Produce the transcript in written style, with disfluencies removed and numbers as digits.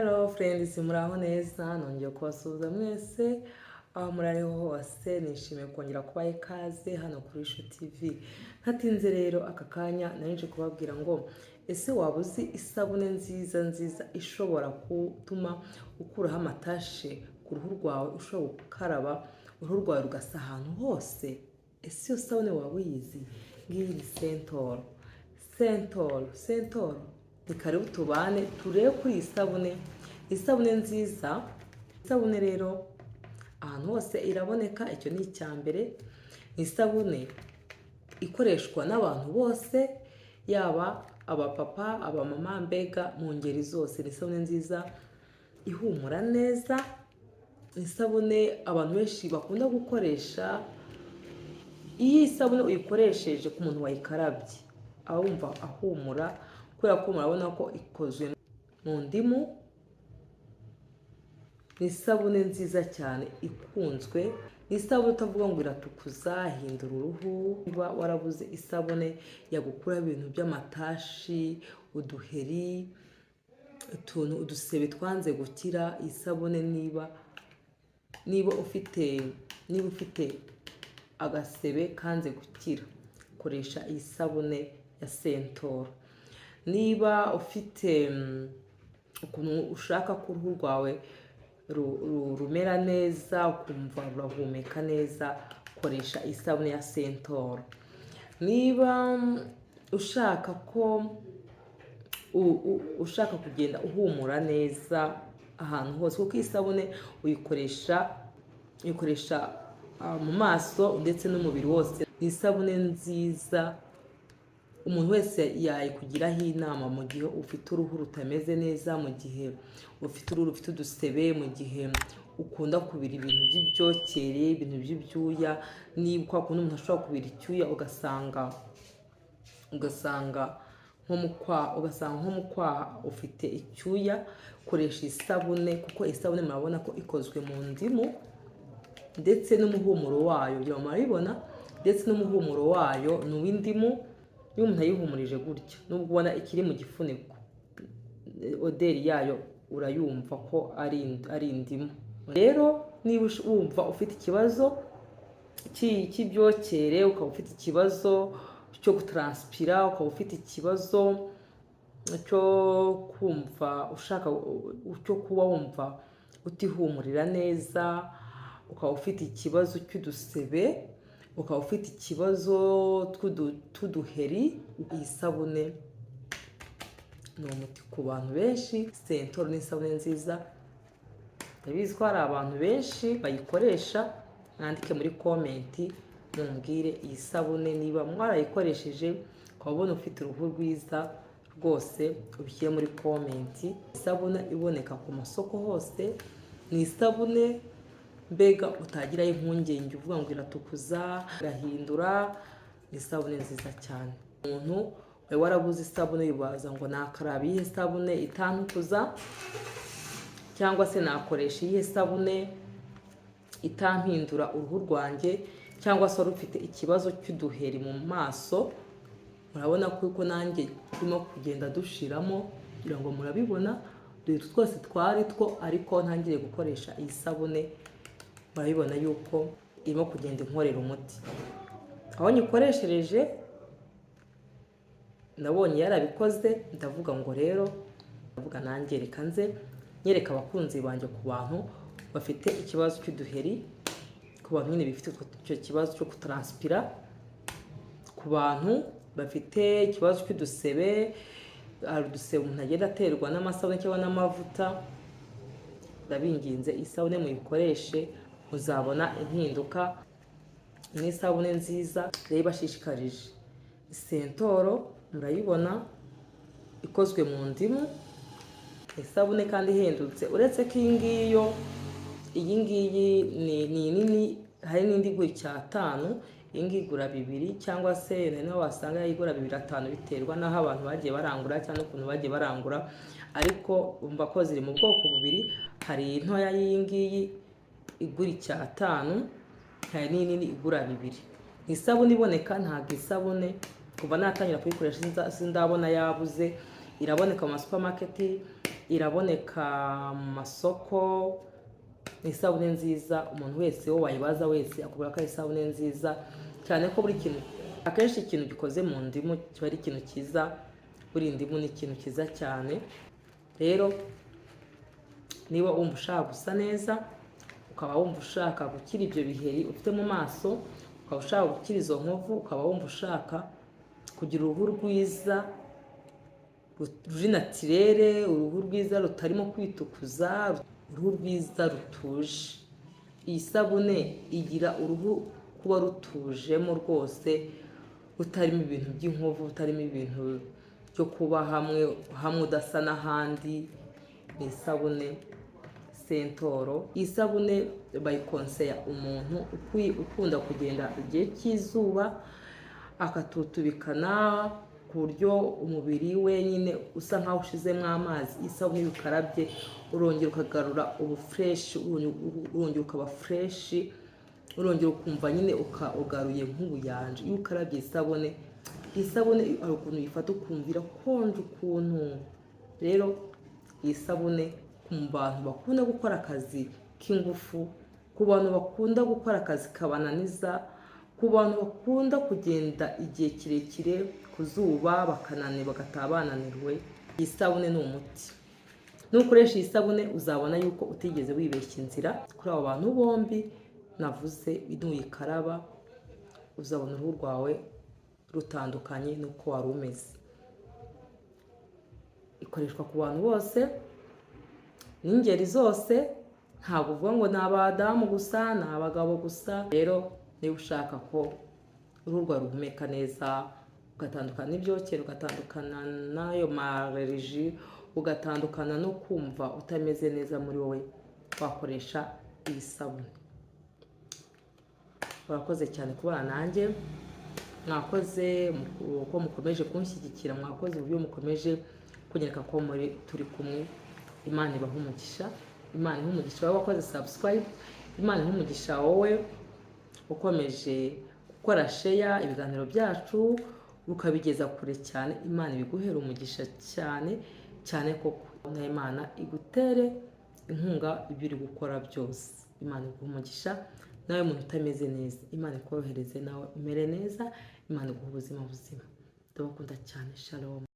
Hello friends, muraho neza, nongeye kubasuhuza mwese aho murariho hose. Nishimiye kongera kubaha ikaze hano kuri Ishu TV. Ntatinze rero aka kanya narinje kubabwira ngo ese waba uzi isabune nziza ishobora gutuma ukuraho amatashe ku ruhu rwawe, ushobora gukaraba uruhu rwawe rugasa ahantu hose? Ese iyo sabune waba uyizi? Ngiyi ni Sentor. Ni karibu tubane turebe kuri iyi sabune. Isabune nziza, isabune rero ahantu hose iraboneka, icyo ni icya mbere. Ni isabune ikoreshwa n'abantu bose, yaba abapapa, abamama, mbega mu ngeri zose. Ni isabune nziza ihumura neza, ni isabune abantu benshi bakunda gukoresha. Iyi sabune uyikoresheje ku muntu wayikarabye wumva ahumura, kubera ko murabona ko ikozwe mu ndimu. Ni isabune nziza cyane ikunzwe, ni isabune utavuga ngo iratukuza, hindura uruhu. Niba warabuze isabune yagukuraho ibintu by'amatashi, uduheri, udusebe twanze gukira, iyi sabune niba ufite agasebe kanze gukira, koresha iyi sabune ya Sentor. Niba ufite ukuntu ushaka ko uruhu rwawe rumera neza, ukumva rurahumeka neza, koresha isabune ya Sentor. Niba ushaka kugenda uhumura neza ahantu hose, kuko isabune uyikoresha mu maso ndetse n'umubiri wose. Ni isabune nziza umuntu wese yayikugiraho inama mu gihe ufite uruhu rutameze neza, mu gihe ufite uruhu rufite udusebe, mu gihe ukunda kubira ibintu by'ibyokere, ibintu by'ibyuya. Niba kwa kundi umuntu ashobora kubira icyuya ugasanga nko mu kwaha ufite icyuya, koresha isabune, kuko isabune murabona ko ikozwe mu ndimu ndetse n'umuhumuro wayo, murabibona, ndetse n'umuhumuro wayo ni uw'indimu. Iyo umuntu ayihumurije gutya, nubwo ubona ikiri mu gifuniko, oderi yayo urayumva ko ari indimu. Rero niba wumva ufite ikibazo cy'ibyokere, ukaba ufite ikibazo cyo gutranspira, ukaba ufite ikibazo cyo kuba wumva utihumurira neza, ukaba ufite ikibazo cy'udusebe, ukaba ufite ikibazo tw'uduheri, iyi sabune ni umuti ku bantu benshi. Sentor ni isabune nziza, ndabizi ko hari abantu benshi bayikoresha. Mwandike muri komenti mumbwire iyi sabune niba mwarayikoresheje, ukaba ubona ufite uruhu rwiza rwose, ubishyire muri komenti. Isabune iboneka ku masoko hose, ni isabune mbega utagiraho impungenge uvuga ngo iratukuza, irahindura. Ni isabune nziza cyane. Umuntu wari warabuze isabune yibaza ngo nakaraba iyihe sabune itantukuza, cyangwa se nakoresha iyihe sabune itampindura uruhu rwanjye, cyangwa se wari ufite ikibazo cy'uduheri mu maso. Murabona ko nanjye turimo kugenda dushiramo, kugira ngo murabibona, dore twose twari two, ariko ntangire gukoresha iyi sabune. Murabibona yuko irimo kugenda inkorera umuti. Aho nyikoreshereje nabonye yarabikoze, ndavuga ngo rero nanjye reka nze nyereka abakunzi banjye, ku bantu bafite ikibazo cy'uduheri, ku bantu nyine bifite icyo kibazo cyo gutranspira, ku bantu bafite ikibazo cy'udusebe, hari udusebe umuntu agenda aterwa n'amasabune cyangwa n'amavuta. Ndabinginze isabune muyikoreshe, muzabona impinduka. Ni isabune nziza rero ibashishikarije. Sentor murayibona, ikozwe mu ndimu, isabune kandi ihendutse. Uretse ko iyi ngiyi ni nini, hari n'indi igura *5, iyi ngiyi igura 2, cyangwa se naho wasanga igura 2-5, biterwa n'aho abantu bagiye barangura cyangwa ukuntu bagiye barangura. Ariko umva ko ziri mu bwoko bubiri, hari intoya y'iyi ngiyi igura 5, hari n'inini igura 2. Ni isabune iboneka, ntabwo isabune kuva natangira kuyikoresha sindabona yabuze. Iraboneka mu supermarket, iraboneka mu masoko. Ni isabune nziza, umuntu wese wo wayibaza wese akubwira ko ari isabune nziza cyane, ko buri kintu akenshi ikintu gikoze mu ndimu kiba ari ikintu cyiza. Buri indimu ni ikintu cyiza cyane. Rero niba wumva ushaka gusa neza, ukaba wumva ushaka gukira ibyo biheri ufite mu maso, ukaba ushaka gukira izo nkovu, ukaba wumva ushaka kugira uruhu rwiza ruri natirere, uruhu rwiza rutarimo kwitukuza, uruhu rwiza rutuje. Iyi sabune igira uruhu kuba rutujemo rwose, rutarimo ibintu by'inkovu, rutarimo ibintu byo kuba hamwe udasa n'ahandi. Ni isabune Sentoro. Iyi sabune bayikonseya umuntu ukunda kugenda igihe cy'izuba akatutubikana ku buryo umubiri we nyine usa nkaho ushizemo amazi. Isabune ukarabye urongera ukagarura ubufureshi, urongera ukaba fureshi, urongera ukumva nyine ugaruye nk'ubuyanja. Iyo ukarabye isabune hari ukuntu uyifata ukumva irakonje ukuntu. Rero iyi sabune ku bantu bakunda gukora akazi k'ingufu, ku bantu bakunda gukora akazi kabananiza, ku bantu bakunda kugenda igihe kirekire ku zuba bagataha bananirwe, iyi sabune ni umuti. Nukoresha iyi sabune uzabona yuko utigeze wibeshya inzira. Kuri abo bantu bombi navuze, nuyikaraba uzabona uruhu rwawe rutandukanye nuko wari umeze. Ikoreshwa ku bantu bose n'ingeri zose, ntabwo uvuga ngo ni abadamu gusa, ni abagabo gusa. Rero niba ushaka ko uruhu rwawe ruhumeka neza, ugatandukana n'ibyokere, ugatandukana n'ayo mareriji, ugatandukana no kumva utameze neza muri wowe, wakoresha iyi sabune. Murakoze cyane kubana nanjye, mwakoze ko mukomeje kunshyigikira, mwakoze uburyo mukomeje kunyereka ko turi kumwe. Imana ibahe umugisha, Imana ihe umugisha wowe wakoze subscribe, Imana ihe umugisha wowe ukomeje gukora share ibiganiro byacu ukabigeza kure cyane. Imana ibiguhere umugisha cyane cyane, koko na Imana igutere inkunga ibyo uri gukora byose. Imana iguhe umugisha. Nawe muntu utameze neza, Imana ikorohereze nawe umere neza, Imana iguhe ubuzima buzima. Ndabakunda cyane. Shalom.